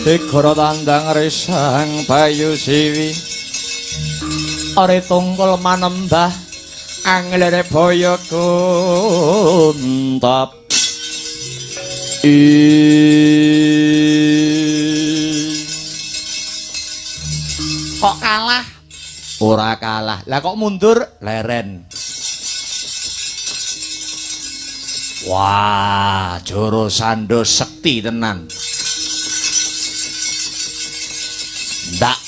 Digara tandang risang bayu siwi are tungkul manembah anglere boyo kuntap kok kalah ora kalah lah kok mundur leren wah Joro Sando sekti tenan ndak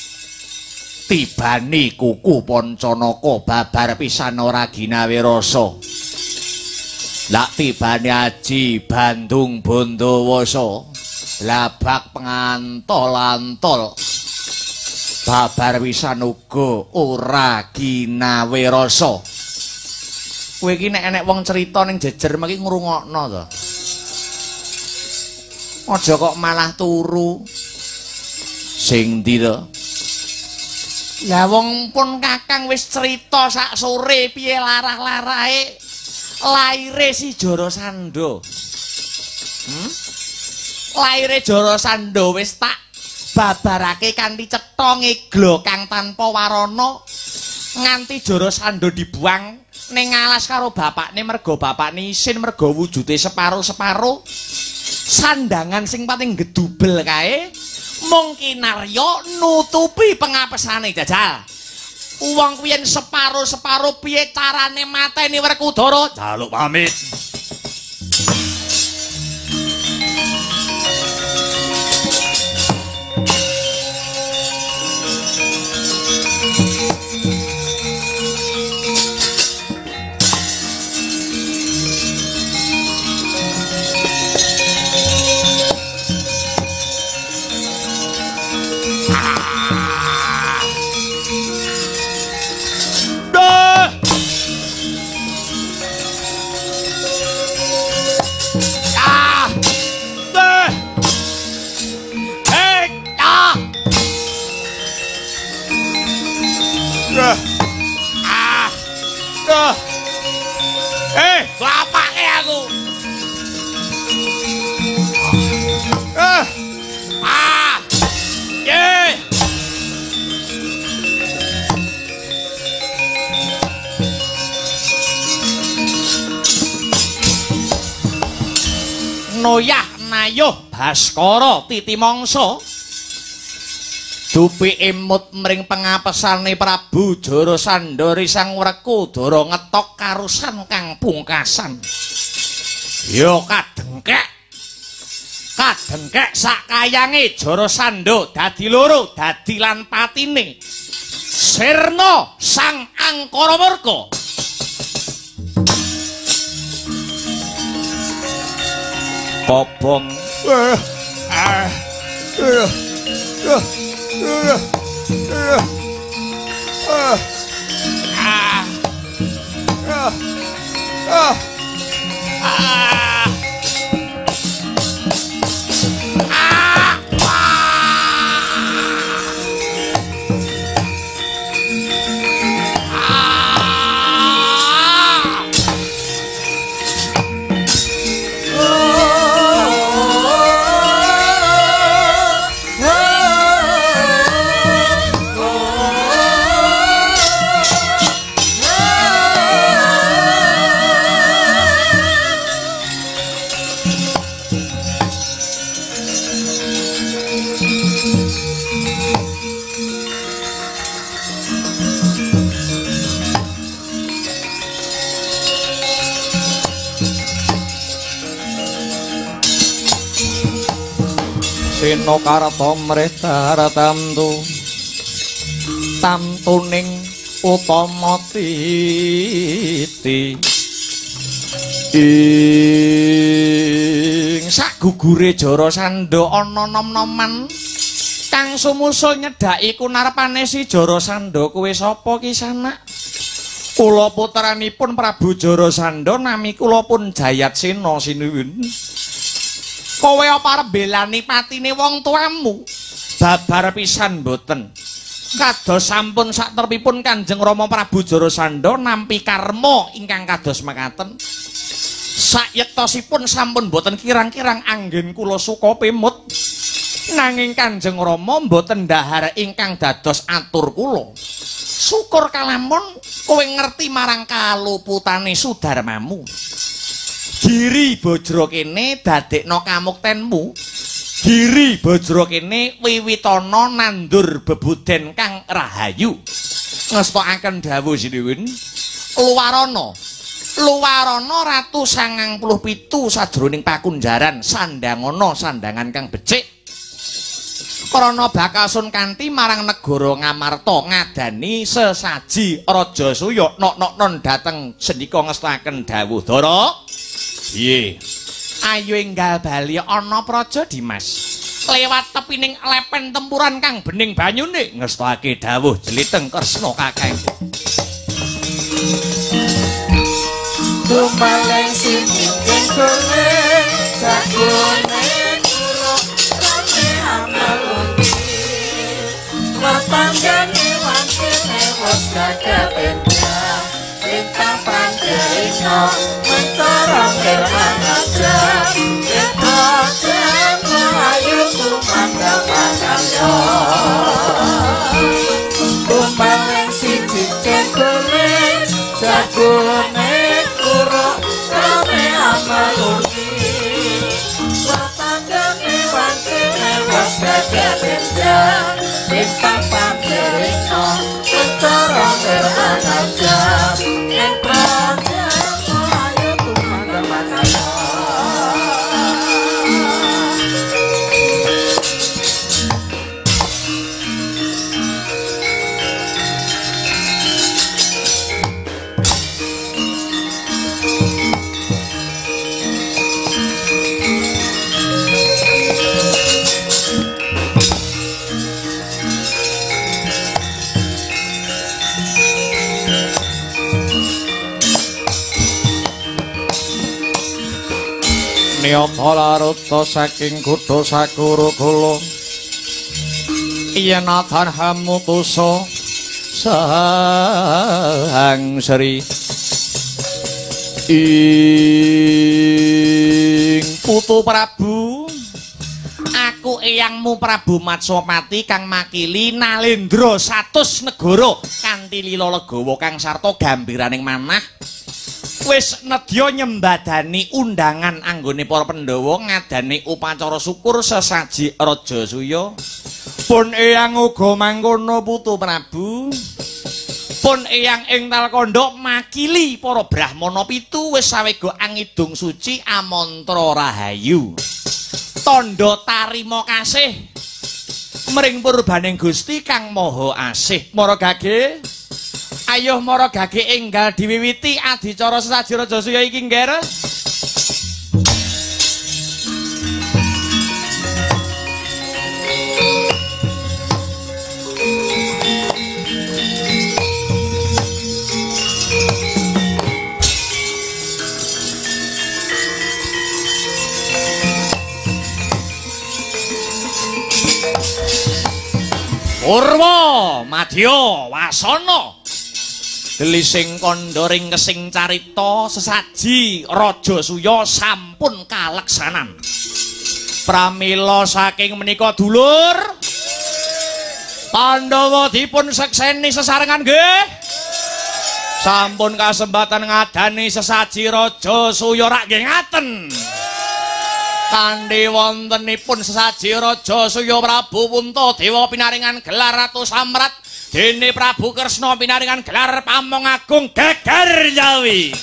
tibani kuku Pancanaka babar pisan ora ginawe rasa. Lak tibani aji Bandung Bondowasa labak pengantol-antol babar pisan uga ora ginawe rasa. Kowe iki nek enek wong cerita ning jejer mriki ngrungokno to. Aja kok malah turu. Sing ndi to? Lah wong pun Kakang wis cerita sak sore piye larah-larahe laire si Jarasandha. Laire Jarasandha wis tak babarake kanthi cetha ngeglo kang tanpa warana nganti Jarasandha dibuang ning alas karo bapakne merga bapakne isin merga wujude separo-separo. Sandangan sing pating gedubel kae mung kinarya nutupi pengapesane jajal. Wong kuwi yen separo-separo piye carane mateni Werkudara? Jaluk pamit. Lapake aku. Noyah nayuh Baskara titi mangsa dupi imut mring pengapesane Prabu Jarasandha risang Werkudara ngetok karusan kang pungkasan. Ya kadengkek sakayange Jarasandha dadi loro dadi lan patine sirna sang angkara murka. Bobong Sena karta mrehtar tamtuning utama titi ing sagugure Jarasandha ana nom-noman kang sumusul nyedhaki kunarepane si Jarasandha. Kowe sapa ki sanak? Kula putranipun Prabu Jarasandha nami kula pun Jayatsena sinuwun. Kowe apa arep belani patine wong tuamu? Babar pisan mboten. Kados sampun sakterpipun Kanjeng Rama Prabu Jarasandha nampi karma ingkang kados mekaten. Sayektosipun sampun boten kirang-kirang anggen kula suka pemut. Nanging Kanjeng Rama boten ndahar ingkang dados atur kula. Syukur kalamun kowe ngerti marang kaluputane Sudarmamu. Giri Bajra kene dadekno kamuktenmu. Giri Bajra kene wiwitana nandur bebuden kang rahayu. Ngestakaken dawuh sinuwun. Luwarana Ratu 97 sajroning pakunjaran sandangana sandangan kang becik. Krana Bakasun kanthi marang negara Ngamarta ngadani sesaji Raja Suya nok-noknon dhateng sendika ngestaken dawuh Dara. Piye? Ayo enggal bali ana praja Dimas. Lewat tepining lepen tempuran kang bening banyune ngestake dawuh Jeliteng Kresna kakang. Tumaleng sing kuning sakune Panjani wansine wos kakependra Lintang panjerino mentara keranaja Ketojen melayu kumandang panjaya Kumbang siji cekuling Jagune kuruk rame amaluni Panjani wansine wos kakependra Lintang panjerino mentara keranaja Ketojen melayu kumandang panjaya Niyata laruta saking kutha Sakuragala yen adan hamutusa Sang Sri ing Putu Prabu aku eyangmu Prabu Matsapati kang makili Nalendra 100 negara kanthi lila legawa kang sarta gambiraning manah wis nedya nyembadani undangan anggone para Pandhawa ngadani upacara syukur sesaji Raja Suya. Pun eyang uga mangkono Putu Prabu. Pun eyang ing Talkanda makili para Brahmana 7 wis sawega angidung suci amantra rahayu. Tandha tarima kasih mring purbaning Gusti kang Maha Asih. Mara gage Ayo mara gage enggal diwiwiti adicara sesaji Raja Suya iki ngger. Purwa Madya Wasana Delising kandha ring kesing carita sesaji Raja Suya sampun kaleksanan. Pramila saking menika dulur Pandhawa dipun sekseni sesarengan nggih. Sampun kasempatan ngadani sesaji Raja Suya rak nggih ngaten. Kanthi wontenipun sesaji Raja Suya Prabu Puntadewa pinaringan gelar Ratu Samrat dene Prabu Kresna pinaringan gelar Pamong Agung Geger Jawi.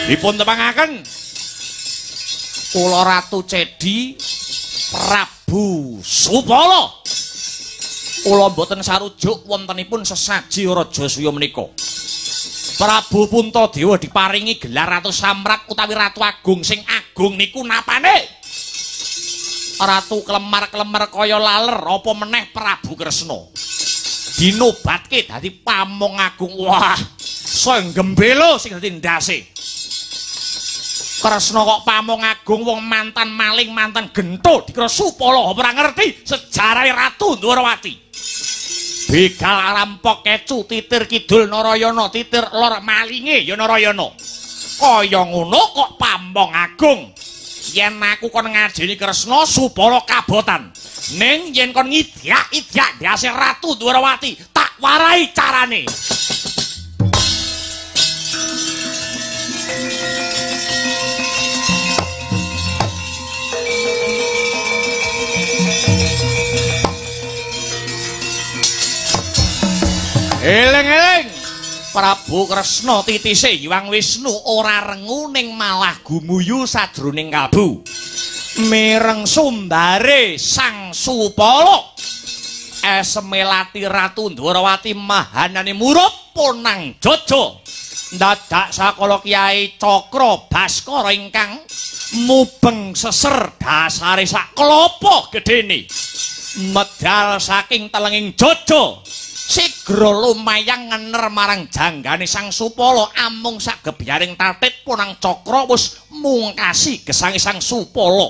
Dipun tepangaken kula Ratu Cedi Prabu Supala. Kula mboten sarujuk wontenipun sesaji Raja Suya menika. Prabu Puntadewa diparingi gelar Ratu Samrat utawi Ratu Agung sing agung niku napane? Ratu Klemar-klemar kaya laler apa meneh Prabu Kresna. Dinobatke dadi Pamong Agung. Wah, sing gembelo sing dadi ndase. Kresna kok Pamong Agung wong mantan maling, mantan gento dikira Supala ora ngerti sejarahe Ratu Ndwarawati. Begal rampok kecu titir kidul Narayana, titir lor malinge ya Narayana. Kaya ngono kok Pamong Agung. Yen aku kon ngajeni Kresna Supala kabotan. Ning yen kon ngidyak-idyak ndase Ratu Ndwarawati, tak warai carane. Prabu Kresna titise Hyang Wisnu ora rengu ning malah gumuyu sajroning kalbu. Mireng sumbare Sang Supala. Esemelati Ratu Ndwarawati mahanane murup ponang jojo. Dadak sakala Kyai Cakra Baskara ingkang mubeng seser dasare sak klopo gedene. Medal saking telenging jojo. Sigra lumayang ngener marang janggane Sang Supala amung sak gebyaring tatit ponang Cakra wis mungkasi gesange Sang Supala.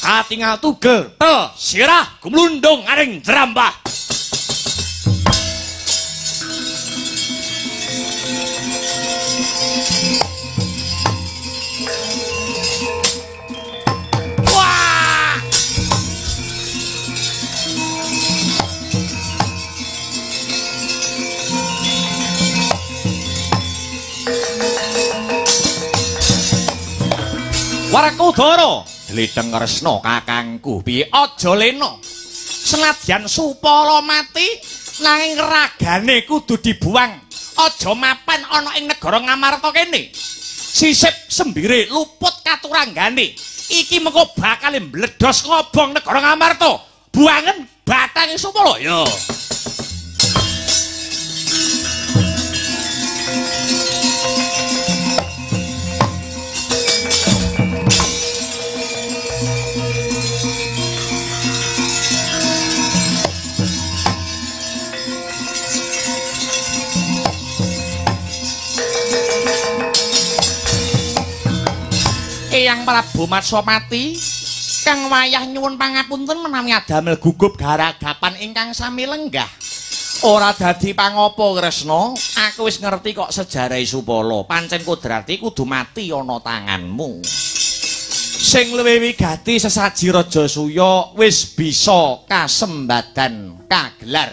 Katingal tugel tel sirah gumlundung aring drambah. Warakudara, Dledeng Kresna kakangku, piye aja lena. Senadyan Supala mati, nanging ragane kudu dibuang. Aja mapan ana ing negara Ngamarta kene. Sisip sembire luput katuranggane. Iki mengko bakal mbledhos ngobong negara Ngamarta. Buangen batange Supala ya. Eyang Prabu Matswamati kang wayah nyuwun pangapunten menawi adamel gugup garagapan ingkang sami lenggah. Ora dadi pangapa Kresna, aku wis ngerti kok sejarahe Supala. Pancen kodrati kudu mati ana tanganmu. Sing luwih wigati sesaji Raja Suya wis bisa kasembadan kagelar.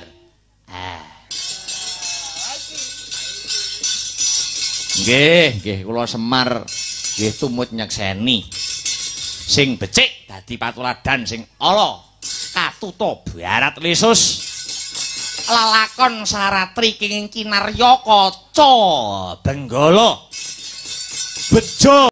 Nggih, kula Semar nggih tumut nyekseni. Sing becik dadi patuladan, sing ala katuta barat lesus. Lalakon saratri kenging kinarya kaca benggala. Bejo